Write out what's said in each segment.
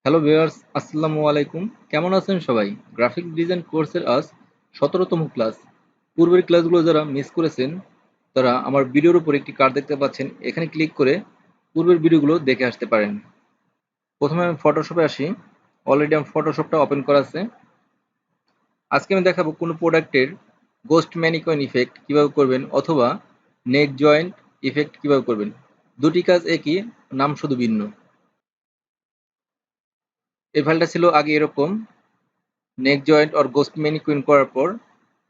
Hello viewers, আসসালামু আলাইকুম। কেমন আছেন সবাই? গ্রাফিক ডিজাইন কোর্সের আজ ১৭তম ক্লাস। পূর্বের ক্লাসগুলো যারা মিস করেছেন তারা আমার ভিডিওর উপর একটি কার্ড দেখতে পাচ্ছেন, এখানে ক্লিক করে পূর্বের ভিডিওগুলো দেখে আসতে পারেন। প্রথমে আমি ফটোশপে আসি। অলরেডি আমার ফটোশপটা ওপেন করা আছে। আজকে আমি দেখাবো কোনো প্রোডাক্টের গোস্ট ম্যানিকুইন ইফেক্ট কিভাবে করবেন অথবা নেক জয়েন্ট ইফেক্ট কিভাবে করবেন। দুটি কাজ একই, নাম শুধু ভিন্ন। এই ফাইলটা ছিল আগে এরকম, নেক জয়েন্ট অর গোস্ট ম্যানিকুইন করার পর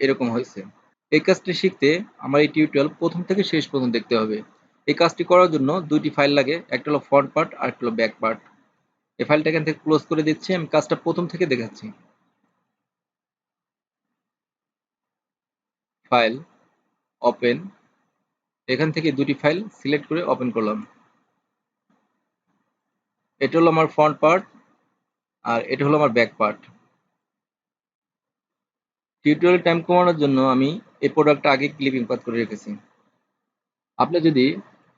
এরকম হয়েছে। এই কাজটি শিখতে আমার এই টিউটোরিয়াল প্রথম থেকে শেষ পর্যন্ত দেখতে হবে। এই কাজটি করার জন্য দুইটি ফাইল লাগে, একটা হলো ফ্রন্ট পার্ট আর একটা হলো ব্যাক পার্ট। এই ফাইলটা এখান থেকে ক্লোজ করে দিচ্ছি, আমি কাজটা প্রথম থেকে দেখাচ্ছি। ফাইল, ওপেন, এখান থেকে দুটি ফাইল সিলেক্ট করে ওপেন করলাম। এটা হলো আমার ফ্রন্ট পার্ট আর এটা হলো আমার ব্যাক পার্ট। টিউটোরিয়াল টাইম কমানোর জন্য আমি এই প্রোডাক্টটা আগে ক্লিপিং পাথ করে রেখেছি। আপনি যদি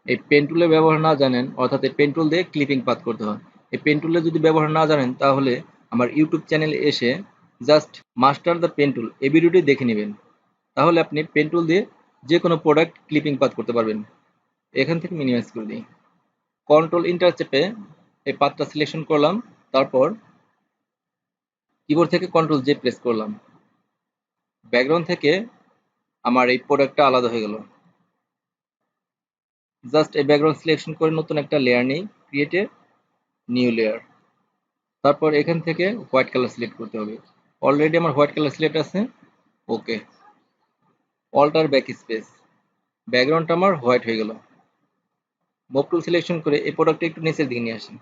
এই পেন টুলের ব্যবহার না জানেন, অর্থাৎ এই পেন টুল দিয়ে ক্লিপিং পাথ করতে হয়, এই পেন টুলের যদি ব্যবহার না জানেন তাহলে আমার ইউটিউব চ্যানেলে এসে just master the pen tool এই ভিডিওটি দেখে নেবেন। তাহলে আপনি পেন টুল দিয়ে যে কোনো প্রোডাক্ট ক্লিপিং পাথ করতে পারবেন। এখান থেকে মিনিমাইজ করে দিই, কন্ট্রোল ইন্টার চেপে এই পাথটা সিলেকশন করলাম, তারপর কিবোর্ড থেকে কন্ট্রোল জে প্রেস করলাম। ব্যাকগ্রাউন্ড থেকে আমার এই প্রোডাক্টটা আলাদা হয়ে গেল। জাস্ট এই ব্যাকগ্রাউন্ড সিলেকশন করে নতুন একটা লেয়ার নেই, ক্রিয়েট এ নিউ লেয়ার। তারপর এখান থেকে হোয়াইট কালার সিলেক্ট করতে হবে। অলরেডি আমার হোয়াইট কালার সিলেক্ট আছে। ওকে, অল্টার ব্যাক স্পেস, ব্যাকগ্রাউন্ডটা আমার হোয়াইট হয়ে গেল। মুভ টুল সিলেকশন করে এই প্রোডাক্টটা একটু নিচের দিকে নিয়ে আসি।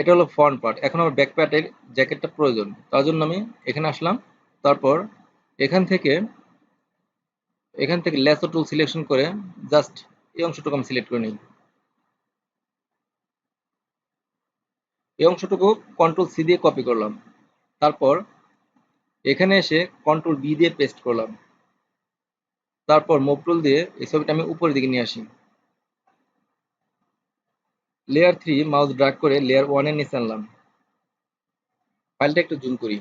এটা হলো ফ্রন্ট পার্ট। এখন আমার ব্যাক পার্টের জ্যাকেটটা প্রয়োজন, তার জন্য আমি এখানে আসলাম। তারপর এখান থেকে ল্যাসো টুল সিলেকশন করে জাস্ট এই অংশটুকু আমি সিলেক্ট করে নিই। এই অংশটুকু কন্ট্রোল সি দিয়ে কপি করলাম। তারপর এখানে এসে কন্ট্রোল বি দিয়ে পেস্ট করলাম। তারপর মুভ টুল দিয়ে এই ছবিটা আমি উপরের দিকে নিয়ে আসি। লেয়ার 3 মাউস ড্র্যাগ করে লেয়ার 1 এর নিচে আনলাম। ফাইলটা একটু জুম করি।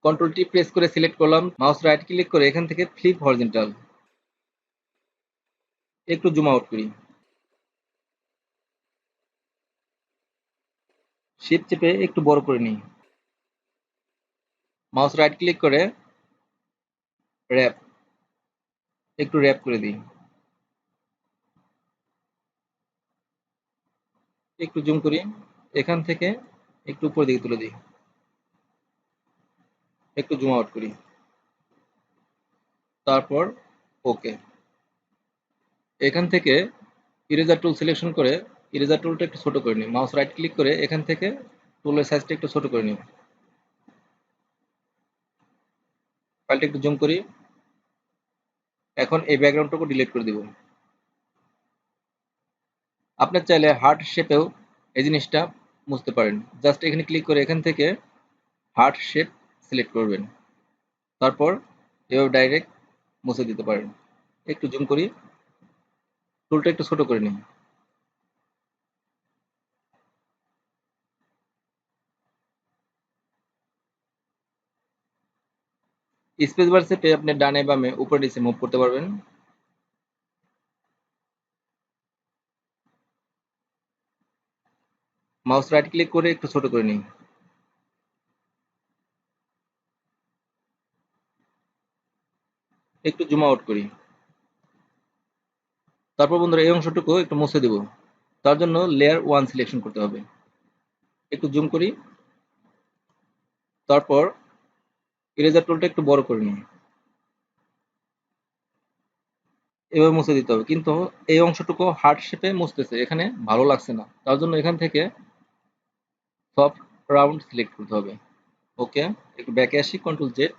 কন্ট্রোল টি প্রেস করে সিলেক্ট করলাম, মাউস রাইট ক্লিক করে এখান থেকে ফ্লিপ হরিজন্টাল, একটু জুম আউট করি। শিফট চেপে একটু বড় করে নিই। মাউস রাইট ক্লিক করে র‍্যাপ, একটু র‍্যাপ করে দিই। একটু জুম করি, এখান থেকে একটু উপর দিকে তুলে দিই, একটু জুম আউট করি। তারপর ওকে। এখান থেকে ইরেজার টুল সিলেকশন করে ইরেজার টুলটা একটু ছোট করে নিই। মাউস রাইট ক্লিক করে এখান থেকে টুলের সাইজটা একটু ছোট করে নিই। ফাইলটা একটু জুম করি। এখন এই ব্যাকগ্রাউন্ডটুকু ডিলিট করে দিব। আপনার চাইলে হার্ট শেপেও এই জিনিসটা মুছতে পারেন। জাস্ট এখানে ক্লিক করে এখান থেকে হার্ট শেপ সিলেক্ট করবেন। তারপর এভাবে ডাইরেক্ট মুছে দিতে পারেন। একটু জুম করি, টুলটা একটু ছোট করে নিন। স্পেস বার চেপে আপনি ডানে বামে উপরে নিচে মুভ করতে পারবেন। মাউস রাইট ক্লিক করে একটু ছোট করে নিন। একটু জুম আউট করি। তারপর বন্ধুরা এই অংশটুকু একটু মুছে দেব। তার জন্য লেয়ার 1 সিলেকশন করতে হবে। একটু জুম করি। তারপর ইরেজার টুলটা একটু বড় করে নিই। এভাবে মুছে দিতে হবে, কিন্তু এই অংশটুকু হার্ট শেপে মুছতেছে, এখানে ভালো লাগছে না। তার জন্য এখান থেকে সফট রাউন্ড সিলেক্ট করতে হবে। ওকে, একটু ব্যাকে আসি, কন্ট্রোল জেড।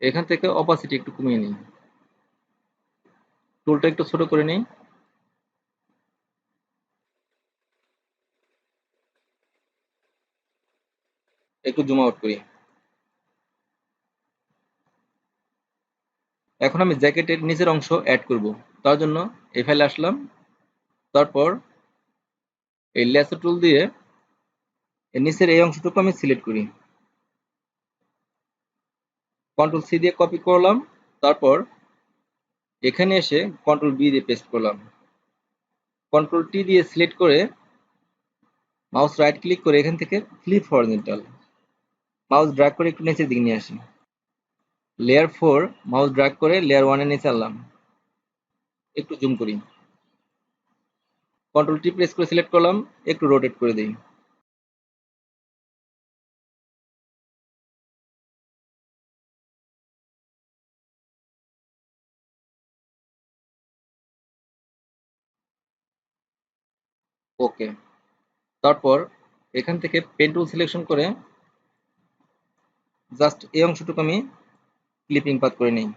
এখান থেকে অপাসিটি একটু কমিয়ে নিই, টুলটা একটু ছোট করে নিই। একটু জুম আউট করি। এখন আমি জ্যাকেটের নিচের অংশ অ্যাড করব। তার জন্য এই ফাইলে আসলাম, তারপর এই ল্যাসো টুল দিয়ে এর নিচের এই অংশটুকু আমি সিলেক্ট করি, কন্ট্রোল সি দিয়ে কপি করলাম, তারপর এখানে এসে কন্ট্রোল বি দিয়ে পেস্ট করলাম, কন্ট্রোল টি দিয়ে সিলেক্ট করে মাউস রাইট ক্লিক করে এখান থেকে ফ্লিপ হরিজন্টাল, মাউস ড্র্যাগ করে একটু নিচের দিকে নিয়ে আসি, লেয়ার 4 মাউস ড্র্যাগ করে লেয়ার 1 এর নিচে আনলাম, একটু জুম করি, কন্ট্রোল টি প্রেস করে সিলেক্ট করলাম, একটু রোটেট করে দিই। ওকে, তারপর এখান থেকে পেন টুল সিলেকশন করে জাস্ট এই অংশটুকু আমি ক্লিপিং পাথ করে নিই,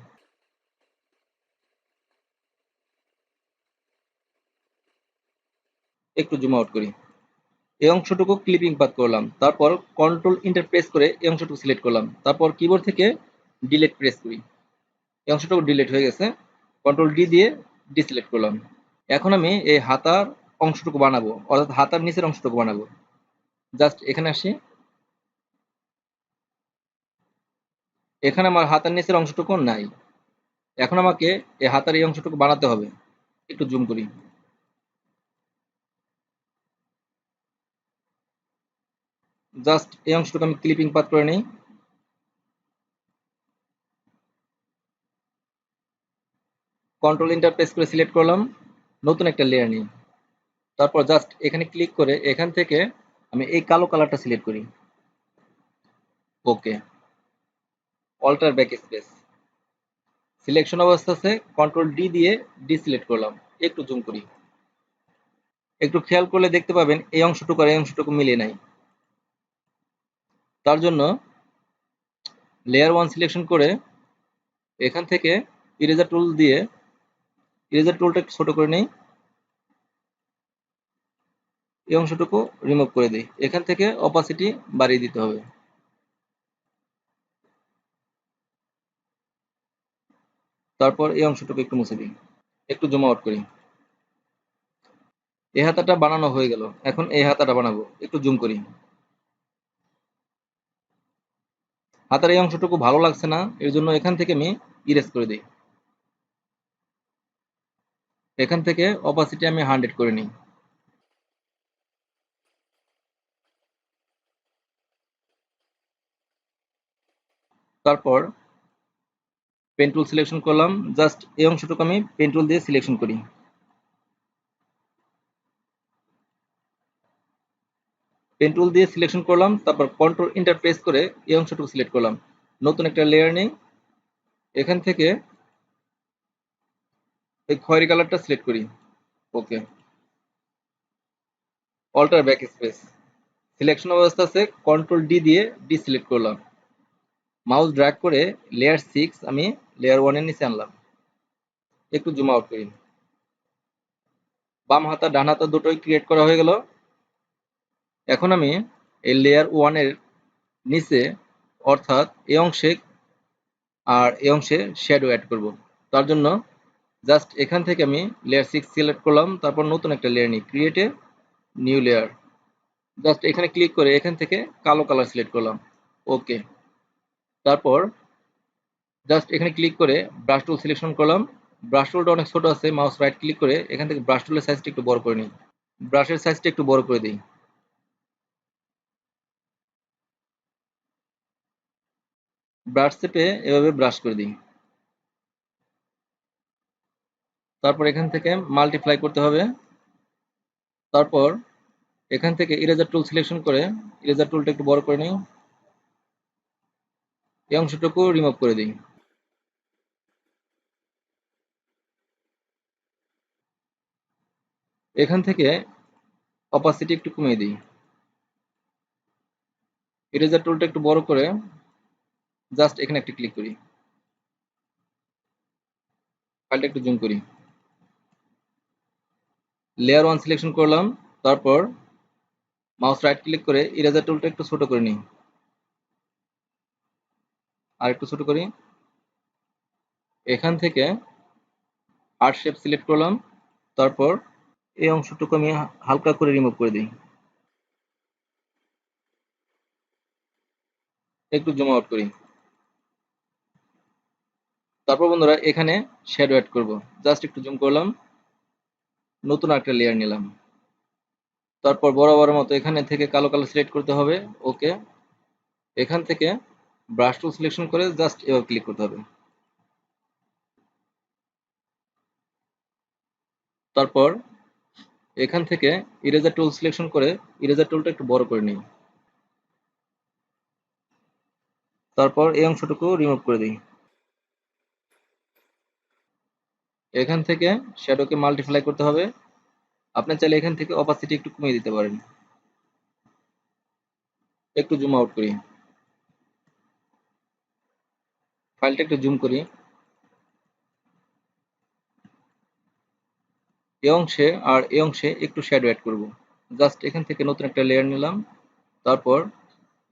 একটু জুম আউট করি, এই অংশটুকু ক্লিপিং পাথ করলাম, তারপর কন্ট্রোল ইন্টার প্রেস করে এই অংশটুকু সিলেক্ট করলাম, তারপর কিবোর্ড থেকে ডিলিট প্রেস করি, এই অংশটুকু ডিলিট হয়ে গেছে, কন্ট্রোল ডি দিয়ে ডিসিলেক্ট করলাম। এখন আমি এই হাতার অংশটুকু বানাবো, অর্থাৎ হাতার নিচের অংশটুকু বানাবো। জাস্ট এখানে আসি, এখানে আমার হাতার নিচের অংশটুকু নাই, এখন আমাকে এই হাতার এই অংশটুকু বানাতে হবে, একটু জুম করি, জাস্ট এই অংশটুকু আমি ক্লিপিং পাথ করে নিই, কন্ট্রোল ইন্টার প্রেস করে সিলেক্ট করলাম, নতুন একটা লেয়ার নিই, তারপর জাস্ট এখানে ক্লিক করে এখান থেকে আমি এই কালো কালারটা সিলেক্ট করি, ওকে, অল্টার ব্যাক স্পেস, সিলেকশন অবস্থাতে কন্ট্রোল ডি দিয়ে ডিসিলেক্ট করলাম, একটু জুম করি, একটু খেয়াল করলে দেখতে পাবেন এই অংশটুকু আর এই অংশটুকু মিলিয়ে নাই, তার জন্য লেয়ার 1 সিলেকশন করে এখান থেকে ইরেজার টুল দিয়ে ইরেজার টুলটা একটু ছোট করে নেই, এই অংশটুকু রিমুভ করে দিই, এখান থেকে অপাসিটি বাড়িয়ে দিতে হবে, তারপর এই অংশটুকু একটু মুছে দিই, একটু জুম আউট করি, এই হাতাটা বানানো হয়ে গেল, এখন এই হাতাটা বানাবো, একটু জুম করি, হাতার এই অংশটুকু ভালো লাগছে না, এর জন্য এখান থেকে আমি ইরেজ করে দিই, এখান থেকে অপাসিটি আমি 100 করে নিই, তারপর পেন টুল সিলেকশন করলাম, জাস্ট এই অংশটুকু আমি পেন টুল দিয়ে সিলেকশন করি, পেন টুল দিয়ে সিলেকশন করলাম, তারপর কন্ট্রোল ইন্টার প্রেস করে এই অংশটুকু সিলেক্ট করলাম, নতুন একটা লেয়ার নেই, এখান থেকে এই খয়েরি কালারটা সিলেক্ট করি, ওকে, অল্টার ব্যাক স্পেস, সিলেকশন অবস্থা আছে কন্ট্রোল ডি দিয়ে ডিসিলেক্ট করলাম, মাউস ড্র্যাগ করে লেয়ার 6 আমি লেয়ার 1 এর নিচে আনলাম, একটু জুম আউট করি, বাম হাতা ডান হাতা দুটোই ক্রিয়েট করা হয়ে গেল, এখন আমি এই লেয়ার 1 এর নিচে অর্থাৎ এই অংশে আর এই অংশে শ্যাডো অ্যাড করব, তার জন্য জাস্ট এখান থেকে আমি লেয়ার 6 সিলেক্ট করলাম, তারপর নতুন একটা লেয়ার নিই, create a new layer, just এখানে ক্লিক করে এখান থেকে কালো কালার সিলেক্ট করলাম, ওকে, তারপর জাস্ট এখানে ক্লিক করে ব্রাশ টুল সিলেকশন করলাম, ব্রাশ টুলটা অনেক ছোট আছে, মাউস রাইট ক্লিক করে এখান থেকে ব্রাশ টুলের সাইজটা একটু বড় করে নিই, ব্রাশের সাইজটা একটু বড় করে দিই, ব্রাশ চেপে এভাবে ব্রাশ করে দিই, তারপর এখান থেকে মাল্টিপ্লাই করতে হবে, তারপর এখান থেকে ইরেজার টুল সিলেকশন করে ইরেজার টুলটা একটু বড় করে নিই, এই অংশটুকু রিমুভ করে দিই, এখান থেকে অপাসিটি একটু কমিয়ে দিই, ইরেজার টুলটা একটু বড় করে জাস্ট এখানে একটা ক্লিক করি, ফাইলটা একটু জুম করি, লেয়ার 1 সিলেকশন করলাম, তারপর মাউস রাইট ক্লিক করে ইরেজার টুলটা একটু ছোট করে নিই, আর একটু ছোট করি, এখান থেকে হার্ট শেপ সিলেক্ট করলাম, তারপর এই অংশটুকু আমি হালকা করে রিমুভ করে দিই, একটু জুম আউট করি। তারপর বন্ধুরা এখানে শ্যাডো অ্যাড করব, জাস্ট একটু জুম করলাম, নতুন একটা লেয়ার নিলাম, তারপর বরাবর মতো এখানে থেকে কালো কালো সিলেক্ট করতে হবে। ওকে, এখান থেকে ব্রাশ টুল সিলেকশন করে জাস্ট এভাবে ক্লিক করতে হবে। তারপর এখান থেকে ইরেজার টুল সিলেকশন করে ইরেজার টুলটা একটু বড় করে নিই, তারপর এই অংশটুকু রিমুভ করে দিই। এখান থেকে শ্যাডোকে মাল্টিপ্লাই করতে হবে। আপনি চাইলে এখান থেকে অপাসিটি একটু কমিয়ে দিতে পারেন, একটু জুম আউট করি, ফাইলটা একটু জুম করি। এই অংশে আর এই অংশে একটু শ্যাডো অ্যাড করব, জাস্ট এখান থেকে নতুন একটা লেয়ার নিলাম, তারপর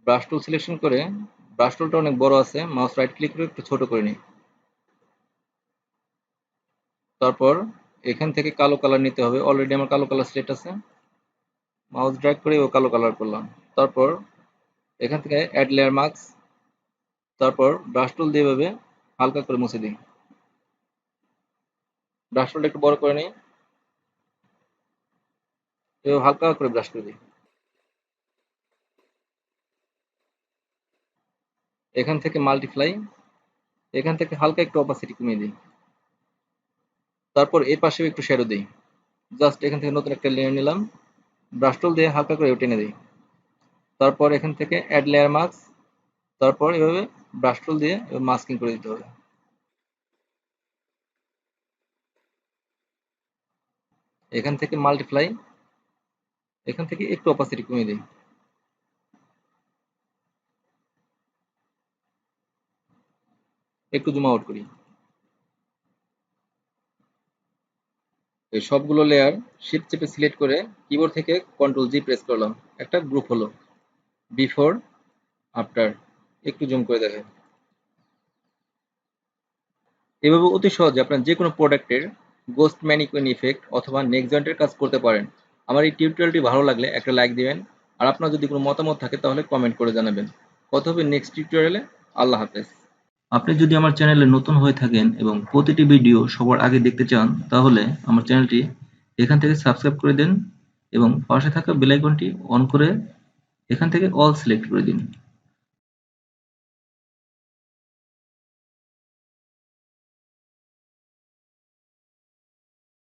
ব্রাশ টুল সিলেকশন করে, ব্রাশ টুলটা অনেক বড় আছে, মাউস রাইট ক্লিক করে একটু ছোট করে নিই। তারপর এখান থেকে কালো কালার নিতে হবে, অলরেডি আমার কালো কালার সিলেক্ট আছে, মাউস ড্র্যাগ করে ও কালো কালার করলাম। তারপর এখান থেকে অ্যাড লেয়ার মার্কস, তারপর ব্রাশ টুল দিয়ে এভাবে হালকা করে মুছে দিই, ব্রাশ টুলটা একটু বড় করে নিই, এভাবে হালকা করে ব্রাশ করে দিই। এখান থেকে মাল্টিপ্লাই, এখান থেকে হালকা একটু অপাসিটি কমিয়ে দিই, তারপর এই পাশেও একটু শ্যাডো দিই, জাস্ট এখান থেকে নতুন একটা লেয়ার নিলাম, ব্রাশ টুল দিয়ে হালকা করে টেনে দিই। তারপর এখান থেকে অ্যাড লেয়ার মাস্ক, তারপর এভাবে ব্রাশ টুল দিয়ে মাস্কিং করে দিতে হবে। এখান থেকে মাল্টিপ্লাই, এখান থেকে একটু অপাসিটি কমিয়ে দিই, একটু জুম আউট করি। এই সবগুলো লেয়ার শিফট চেপে সিলেক্ট করে কিবোর্ড থেকে কন্ট্রোল জি প্রেস করলাম, একটা গ্রুপ হলো, বিফোর আফটার, একটু জুম করে দেখেন। এভাবে অতি সহজে আপনার যে কোনো প্রোডাক্টের গোস্ট ম্যানিকুইন ইফেক্ট অথবা নেক জয়েন্টের কাজ করতে পারেন। আমার এই টিউটোরিয়ালটি ভালো লাগলে একটা লাইক দিবেন, আর আপনার যদি কোনো মতামত থাকে তাহলে কমেন্ট করে জানাবেন। কথা হবে নেক্সট টিউটোরিয়ালে। আল্লাহ হাফেজ। আপনি যদি আমার চ্যানেলে নতুন হয়ে থাকেন এবং প্রতিটি ভিডিও সবার আগে দেখতে চান, তাহলে আমার চ্যানেলটি এখান থেকে সাবস্ক্রাইব করে দেন এবং পাশে থাকা বেল আইকনটি অন করে এখান থেকে অল সিলেক্ট করে দিন।